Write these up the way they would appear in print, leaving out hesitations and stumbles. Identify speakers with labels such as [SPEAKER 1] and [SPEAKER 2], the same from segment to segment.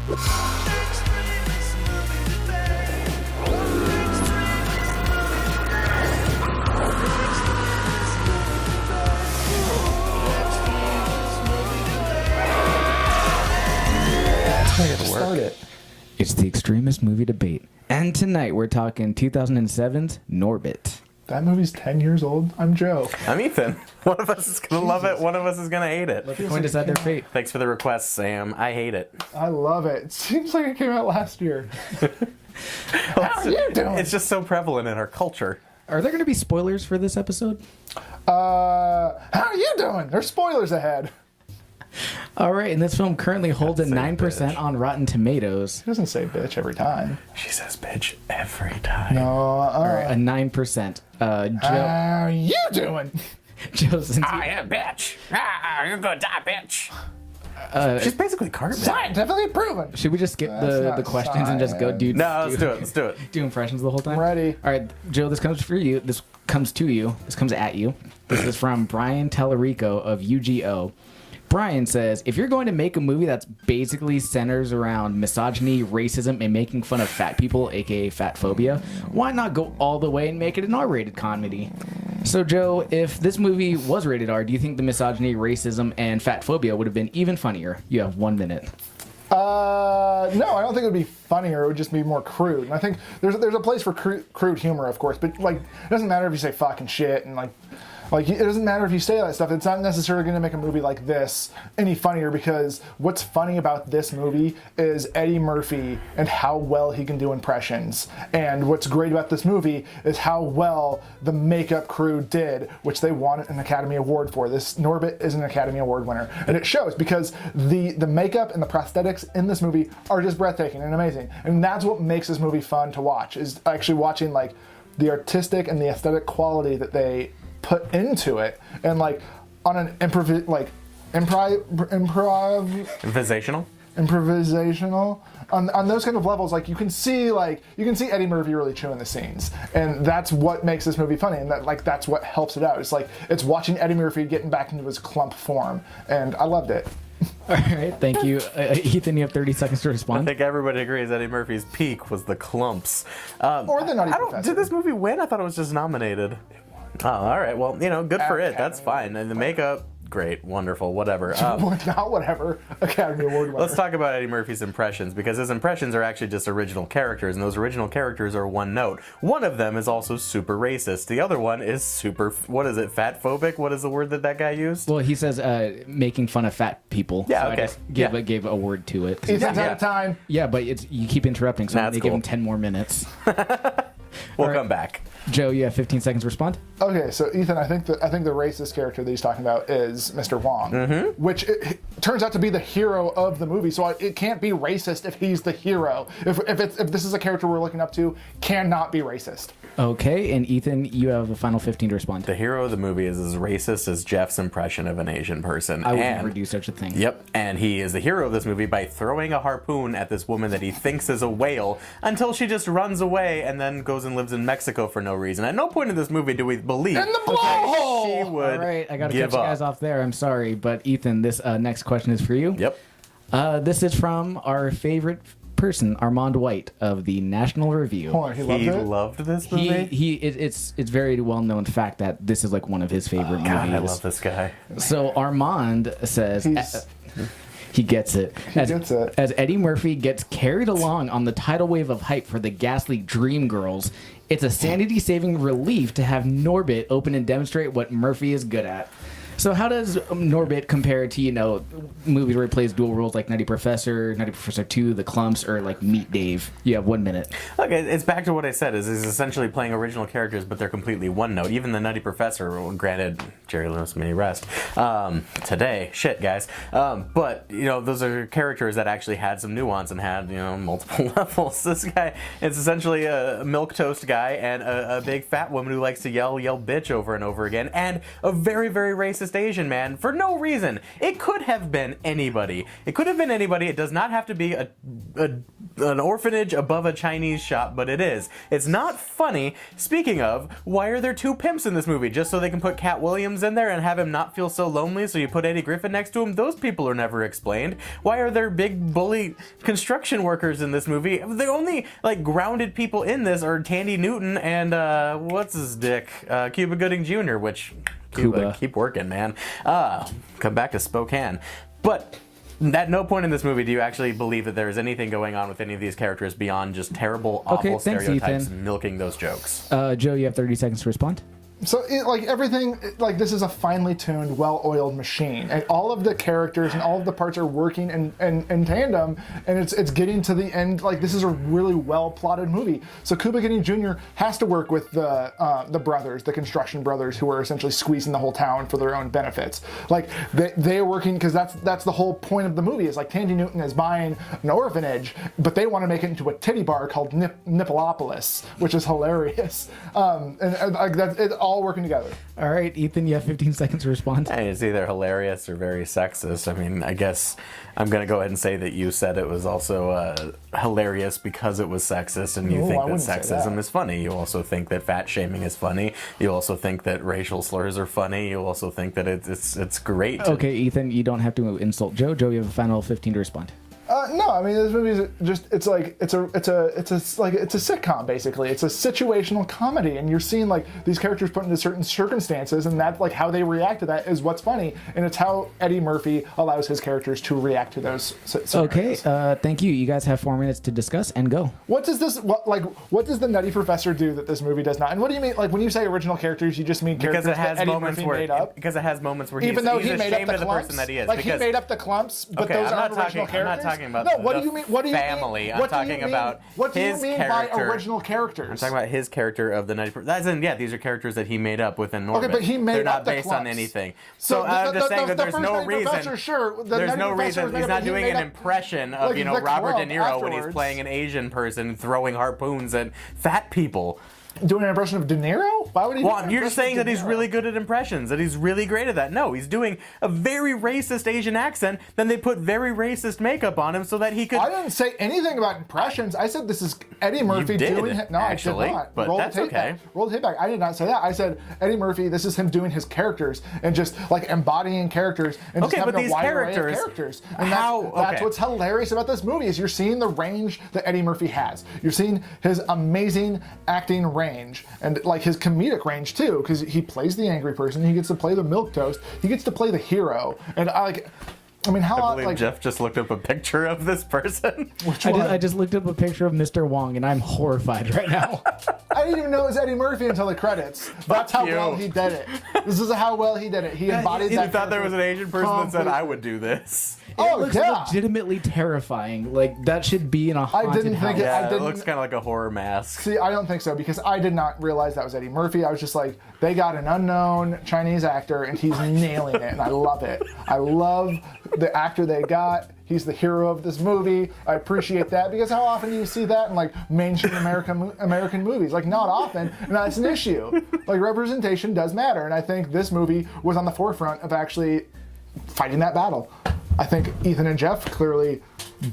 [SPEAKER 1] Start it.
[SPEAKER 2] It's the extremist movie debate. And tonight we're talking 2007's Norbit.
[SPEAKER 1] That movie's 10 years old. I'm Joe.
[SPEAKER 3] I'm Ethan. One of us is going to love it. One of us is going to hate it.
[SPEAKER 2] Let the coin decide their fate.
[SPEAKER 3] Thanks for the request, Sam. I hate it.
[SPEAKER 1] I love it. It seems like it came out last year. How are you doing?
[SPEAKER 3] It's just so prevalent in our culture.
[SPEAKER 2] Are there going to be spoilers for this episode?
[SPEAKER 1] How are you doing? There's spoilers ahead.
[SPEAKER 2] All right, and this film currently holds a 9% on Rotten Tomatoes.
[SPEAKER 1] He doesn't say bitch every time.
[SPEAKER 3] She says bitch every time.
[SPEAKER 1] No,
[SPEAKER 2] All right, a 9%. Joe,
[SPEAKER 1] how are you doing?
[SPEAKER 2] Joe, since
[SPEAKER 3] I am bitch. You're going to die, bitch. She's basically Cartman.
[SPEAKER 1] Scientifically proven.
[SPEAKER 2] should we just skip the questions and just go do?
[SPEAKER 3] No, let's do it. Let's do it.
[SPEAKER 2] Do impressions the whole time.
[SPEAKER 1] I'm ready.
[SPEAKER 2] All right, Joe, this comes for you. This comes to you. This comes at you. This is from Brian Tellerico of UGO. Brian says, if you're going to make a movie that's basically centers around misogyny, racism, and making fun of fat people, aka fat phobia, why not go all the way and make it an R-rated comedy? So, Joe, if this movie was rated R, do you think the misogyny, racism, and fat phobia would have been even funnier? You have 1 minute.
[SPEAKER 1] No, I don't think it would be funnier. It would just be more crude. And I think there's a place for crude humor, of course, but like it doesn't matter if you say fucking shit and like it doesn't matter if you say that stuff. It's not necessarily going to make a movie like this any funnier, because what's funny about this movie is Eddie Murphy and how well he can do impressions. And what's great about this movie is how well the makeup crew did, which they won an Academy Award for. This Norbit is an Academy Award winner. And it shows, because the makeup and the prosthetics in this movie are just breathtaking and amazing. And that's what makes this movie fun to watch, is actually watching like the artistic and the aesthetic quality that they put into it, and like on an improvisational on those kind of levels, like you can see Eddie Murphy really chewing the scenes, and that's what makes this movie funny, and that's what helps it out. It's like it's watching Eddie Murphy getting back into his clump form, and I loved it.
[SPEAKER 2] All right, thank you. Ethan, you have 30 seconds to respond.
[SPEAKER 3] I think everybody agrees Eddie Murphy's peak was the clumps.
[SPEAKER 1] Or the Nutty Professor.
[SPEAKER 3] Did this movie win? I thought it was just nominated. Oh, all right. Well, good for it. That's fine. And the makeup, great, wonderful, whatever.
[SPEAKER 1] Not whatever. Academy Award winner.
[SPEAKER 3] Let's talk about Eddie Murphy's impressions, because his impressions are actually just original characters, and those original characters are one note. One of them is also super racist. The other one is super, what is it, fat phobic? What is the word that guy used?
[SPEAKER 2] Well, he says making fun of fat people.
[SPEAKER 3] Yeah,
[SPEAKER 2] so
[SPEAKER 3] okay.
[SPEAKER 2] I just gave a word to it.
[SPEAKER 1] Ethan's out of time.
[SPEAKER 2] Yeah, but you keep interrupting, so I'm going to give him 10 more minutes.
[SPEAKER 3] We'll come back.
[SPEAKER 2] Joe, you have 15 seconds to respond.
[SPEAKER 1] Okay, so Ethan, I think the racist character that he's talking about is Mr. Wong, which it turns out to be the hero of the movie. So it can't be racist if he's the hero. If this is a character we're looking up to, cannot be racist.
[SPEAKER 2] Okay, and Ethan, you have the final 15 to respond.
[SPEAKER 3] The hero of the movie is as racist as Jeff's impression of an Asian person.
[SPEAKER 2] I would never do such a thing.
[SPEAKER 3] Yep, and he is the hero of this movie by throwing a harpoon at this woman that he thinks is a whale until she just runs away and then goes and lives in Mexico for no reason. At no point in this movie do we believe
[SPEAKER 1] in the blowhole
[SPEAKER 3] she would.
[SPEAKER 2] All right, I got to
[SPEAKER 3] give
[SPEAKER 2] cut you guys off there. I'm sorry, but Ethan, this next question is for you.
[SPEAKER 3] Yep.
[SPEAKER 2] This is from our favorite person, Armand White of the National Review.
[SPEAKER 1] Hold on,
[SPEAKER 3] He loved this movie?
[SPEAKER 2] It's very well known fact that this is like one of his favorite movies.
[SPEAKER 3] God, I love this guy.
[SPEAKER 2] So Armand says he gets it. As Eddie Murphy gets carried along on the tidal wave of hype for the ghastly Dreamgirls, it's a sanity-saving relief to have Norbit open and demonstrate what Murphy is good at. So how does Norbit compare to, movies where he plays dual roles like Nutty Professor 2, The Clumps, or like Meet Dave? You have 1 minute.
[SPEAKER 3] Okay, it's back to what I said, is he's essentially playing original characters, but they're completely one note. Even the Nutty Professor, granted, Jerry Lewis may rest, today, shit, guys. But, those are characters that actually had some nuance and had, multiple levels. This guy is essentially a milquetoast guy and a big fat woman who likes to yell bitch over and over again, and a very, very racist racist Asian man for no reason. It could have been anybody. It could have been anybody. It does not have to be an orphanage above a Chinese shop, but it is. It's not funny. Speaking of, why are there two pimps in this movie? Just so they can put Cat Williams in there and have him not feel so lonely, so you put Eddie Griffin next to him? Those people are never explained. Why are there big bully construction workers in this movie? The only, like, grounded people in this are Tandy Newton and, what's his dick? Cuba Gooding Jr., which... Cuba, keep working, man. Come back to Spokane. But... at no point in this movie do you actually believe that there is anything going on with any of these characters beyond just terrible, awful stereotypes milking those jokes.
[SPEAKER 2] Joe, you have 30 seconds to respond.
[SPEAKER 1] So, everything, this is a finely tuned, well-oiled machine. And all of the characters and all of the parts are working in tandem, and it's getting to the end. This is a really well-plotted movie. So Cuba Gooding Jr. has to work with the brothers, the construction brothers, who are essentially squeezing the whole town for their own benefits. They are working, because that's the whole point of the movie, is Tandy Newton is buying an orphanage, but they want to make it into a titty bar called Nippolopolis, which is hilarious. It's all working together.
[SPEAKER 2] All right, Ethan, you have 15 seconds to respond.
[SPEAKER 3] Hey, it's either hilarious or very sexist. I mean, I guess I'm going to go ahead and say that you said it was also hilarious because it was sexist, and you think that sexism is funny. You also think that fat shaming is funny. You also think that racial slurs are funny. You also think that it's great.
[SPEAKER 2] Okay, Ethan, you don't have to insult Joe. Joe, you have a final 15 to respond.
[SPEAKER 1] No, I mean, this movie is just, it's a sitcom, basically. It's a situational comedy, and you're seeing these characters put into certain circumstances, and that how they react to that is what's funny, and it's how Eddie Murphy allows his characters to react to those scenarios.
[SPEAKER 2] Okay, thank you. You guys have 4 minutes to discuss and go.
[SPEAKER 1] What does the Nutty Professor do that this movie does not? And what do you mean, when you say original characters, you just mean characters that Eddie Murphy made up?
[SPEAKER 3] Because it has moments where
[SPEAKER 1] even though
[SPEAKER 3] he's
[SPEAKER 1] he made up
[SPEAKER 3] ashamed
[SPEAKER 1] the
[SPEAKER 3] of the
[SPEAKER 1] clumps,
[SPEAKER 3] person that he is.
[SPEAKER 1] He made up the clumps, but
[SPEAKER 3] okay,
[SPEAKER 1] those aren't original characters.
[SPEAKER 3] I'm not talking about
[SPEAKER 1] no, what do you mean? What do you
[SPEAKER 3] family.
[SPEAKER 1] Mean?
[SPEAKER 3] I'm talking about
[SPEAKER 1] what do you
[SPEAKER 3] his
[SPEAKER 1] mean
[SPEAKER 3] character.
[SPEAKER 1] by original characters?
[SPEAKER 3] I'm talking about his character of the 90%. That's these are characters that he made up within Norbit.
[SPEAKER 1] Okay, but he made
[SPEAKER 3] They're not
[SPEAKER 1] up the
[SPEAKER 3] based
[SPEAKER 1] clumps.
[SPEAKER 3] on anything. So I'm just saying that there's no reason. There's no reason he's not doing an impression of Robert De Niro when he's playing an Asian person throwing harpoons at fat people.
[SPEAKER 1] Doing an impression of De Niro? Why would he?
[SPEAKER 3] Well, you're just saying that he's really good at impressions, that he's really great at that. No, he's doing a very racist Asian accent. Then they put very racist makeup on him so that he could.
[SPEAKER 1] I didn't say anything about impressions. I said this is Eddie Murphy doing.
[SPEAKER 3] No, actually,
[SPEAKER 1] I did not.
[SPEAKER 3] But
[SPEAKER 1] Roll
[SPEAKER 3] that's
[SPEAKER 1] the tape
[SPEAKER 3] okay.
[SPEAKER 1] back. Roll the tape back. I did not say that. I said Eddie Murphy. This is him doing his characters and just embodying characters and just having a wide array of characters. And that's what's hilarious about this movie is you're seeing the range that Eddie Murphy has. You're seeing his amazing acting range and his comedic range too, because he plays the angry person, he gets to play the milquetoast, he gets to play the hero, and I believe
[SPEAKER 3] Jeff just looked up a picture of this person.
[SPEAKER 2] I just looked up a picture of Mr. Wong, and I'm horrified right now.
[SPEAKER 1] I didn't even know it was Eddie Murphy until the credits. That's how well he did it. This is how well he did it. He embodied that.
[SPEAKER 3] You thought there was an Asian person that said, I would do this.
[SPEAKER 2] It looks legitimately terrifying. That should be in a haunted house.
[SPEAKER 3] It looks kind of like a horror mask.
[SPEAKER 1] See, I don't think so, because I did not realize that was Eddie Murphy. I was just they got an unknown Chinese actor, and he's nailing it, and I love it. I love the actor they got. He's the hero of this movie. I appreciate that, because how often do you see that in mainstream American movies? Not often, and that's an issue. Representation does matter, and I think this movie was on the forefront of actually fighting that battle. I think Ethan and Jeff clearly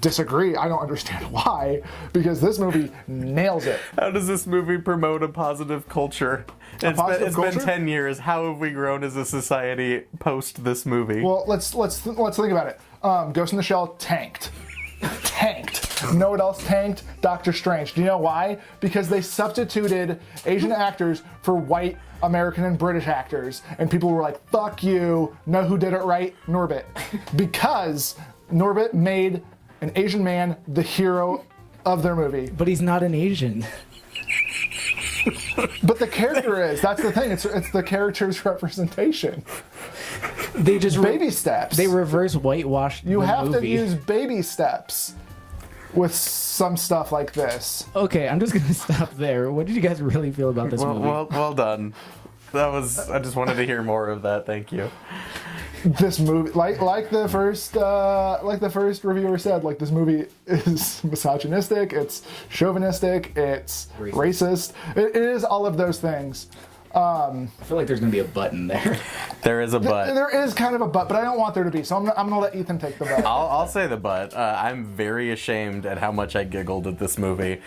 [SPEAKER 1] disagree. I don't understand why, because this movie nails it.
[SPEAKER 3] How does this movie promote a positive culture? It's been 10 years. How have we grown as a society post this movie?
[SPEAKER 1] Well, let's think about it. Ghost in the Shell tanked. You know what else tanked? Doctor Strange. Do you know why? Because they substituted Asian actors for white American and British actors, and people were like, fuck you. Know who did it right? Norbit. Because Norbit made an Asian man the hero of their movie.
[SPEAKER 2] But he's not an Asian.
[SPEAKER 1] But the character is. That's the thing. It's the character's representation.
[SPEAKER 2] They just
[SPEAKER 1] baby steps.
[SPEAKER 2] They reverse whitewash
[SPEAKER 1] You
[SPEAKER 2] the
[SPEAKER 1] have
[SPEAKER 2] movie.
[SPEAKER 1] to use baby steps with some stuff like this.
[SPEAKER 2] Okay, I'm just gonna stop there. What did you guys really feel about this movie?
[SPEAKER 3] Well done. I just wanted to hear more of that. Thank you.
[SPEAKER 1] This movie, like the first reviewer said, this movie is misogynistic, it's chauvinistic, it's racist. It is all of those things.
[SPEAKER 2] I feel like there's gonna be a button there.
[SPEAKER 3] There is a but.
[SPEAKER 1] There is kind of a but I don't want there to be. So I'm gonna let Ethan take the but.
[SPEAKER 3] I'll say the but. I'm very ashamed at how much I giggled at this movie.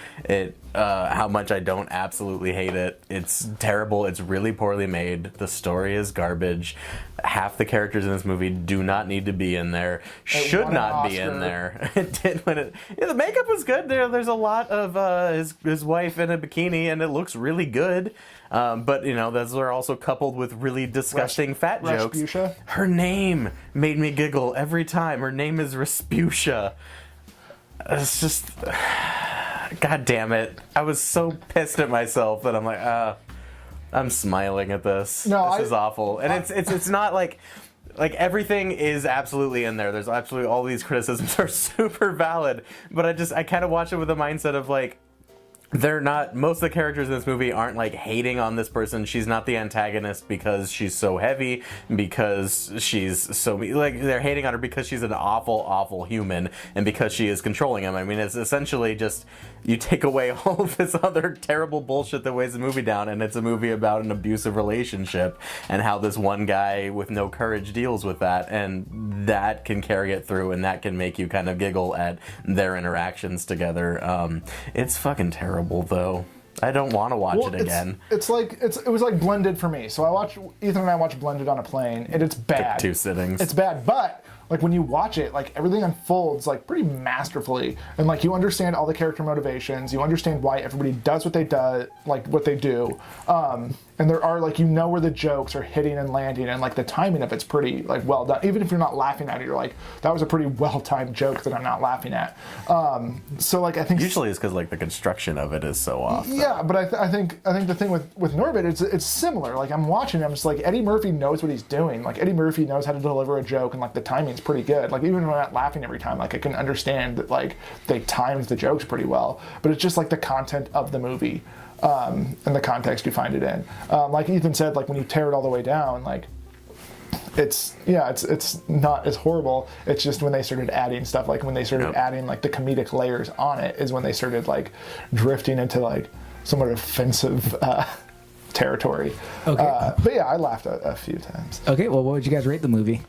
[SPEAKER 3] How much I don't absolutely hate it. It's terrible. It's really poorly made. The story is garbage. Half the characters in this movie do not need to be in there. Should not be in there. It did when it. Yeah, the makeup was good. There's a lot of his wife in a bikini, and it looks really good. But you know, those are also coupled with really disgusting fat jokes.
[SPEAKER 1] Rasputia?
[SPEAKER 3] Her name made me giggle every time. Her name is Rasputia. It's just, God damn it! I was so pissed at myself that I'm like, I'm smiling at this.
[SPEAKER 1] No,
[SPEAKER 3] this is awful, and it's not like everything is absolutely in there. There's absolutely all these criticisms are super valid, but I kind of watch it with the mindset of like, they're not, most of the characters in this movie aren't like hating on this person. She's not the antagonist because she's so heavy, because she's so, like, they're hating on her because she's an awful human and because she is controlling him. I mean, it's essentially just, you take away all of this other terrible bullshit that weighs the movie down, and it's a movie about an abusive relationship and how this one guy with no courage deals with that, and that can carry it through, and that can make you kind of giggle at their interactions together. It's fucking terrible. Though I don't want to watch it again.
[SPEAKER 1] It was like Blended for me. So Ethan and I watched Blended on a plane, and it's bad.
[SPEAKER 3] Took 2 sittings.
[SPEAKER 1] It's bad, but like when you watch it, like everything unfolds like pretty masterfully, and like you understand all the character motivations. You understand why everybody does what they do, like what they do. And there are like, you know, where the jokes are hitting and landing, and like the timing of it's pretty like well done. Even if you're not laughing at it, you're like, that was a pretty well timed joke that I'm not laughing at. So like I think
[SPEAKER 3] usually it's because like the construction of it is so off.
[SPEAKER 1] Yeah, but I think the thing with Norbit, it's similar. Like I'm watching, I'm just like, Eddie Murphy knows what he's doing. Like Eddie Murphy knows how to deliver a joke, and like the timing's pretty good. Like even when I'm not laughing every time, like I can understand that like they timed the jokes pretty well. But it's just like the content of the movie. And the context you find it in. Like Ethan said, like when you tear it all the way down, like it's not as horrible. It's just when they started adding stuff, like when they started adding like the comedic layers on it, is when they started like drifting into like somewhat offensive territory.
[SPEAKER 2] Okay.
[SPEAKER 1] But yeah, I laughed a few times.
[SPEAKER 2] Okay, well, what would you guys rate the movie?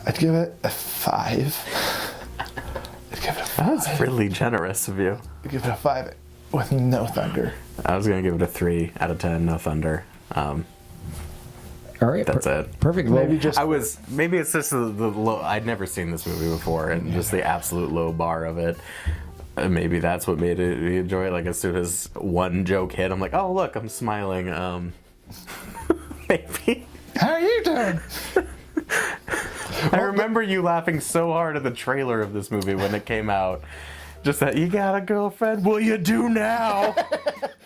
[SPEAKER 1] I'd give it a 5. I'd give it a 5.
[SPEAKER 3] That's really generous of you.
[SPEAKER 1] I'd give it a 5. With no thunder.
[SPEAKER 3] I was gonna give it a 3 out of 10. No thunder.
[SPEAKER 2] All right,
[SPEAKER 3] that's it.
[SPEAKER 2] Perfect. Well,
[SPEAKER 3] Maybe it's just the low. I'd never seen this movie before, and just the absolute low bar of it. Maybe that's what made me enjoy it. Like as soon as one joke hit, I'm like, oh look, I'm smiling. Maybe.
[SPEAKER 1] How are you doing?
[SPEAKER 3] I remember you laughing so hard at the trailer of this movie when it came out. Just that, you got a girlfriend? Well, you do now.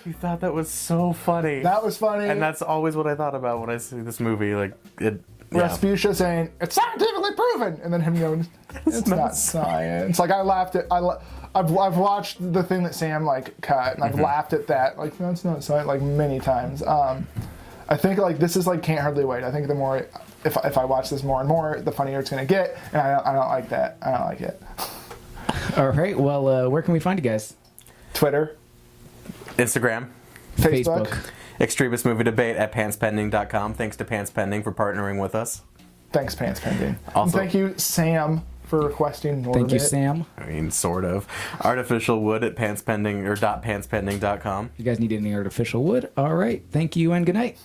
[SPEAKER 3] You thought that was so funny.
[SPEAKER 1] That was funny.
[SPEAKER 3] And that's always what I thought about when I see this movie. Like, it.
[SPEAKER 1] Rasputia saying, it's scientifically proven! And then him going, it's not science. Like, I laughed at, I've watched the thing that Sam, like, cut, and I've laughed at that. Like, that's not science, like, many times. I think, like, this is, like, Can't Hardly Wait. I think the more, if I watch this more and more, the funnier it's going to get. And I don't like that. I don't like it.
[SPEAKER 2] All right. Well, where can we find you guys?
[SPEAKER 1] Twitter,
[SPEAKER 3] Instagram,
[SPEAKER 1] Facebook.
[SPEAKER 3] Extremist Movie Debate at pantspending.com. Thanks to Pants Pending for partnering with us.
[SPEAKER 1] Thanks, Pants Pending.
[SPEAKER 3] Also,
[SPEAKER 1] and thank you, Sam, for requesting Norbit.
[SPEAKER 2] Thank you, Sam.
[SPEAKER 3] I mean, sort of. Artificial wood at pantspending or .pantspending.com.
[SPEAKER 2] If you guys need any artificial wood, all right. Thank you and good night.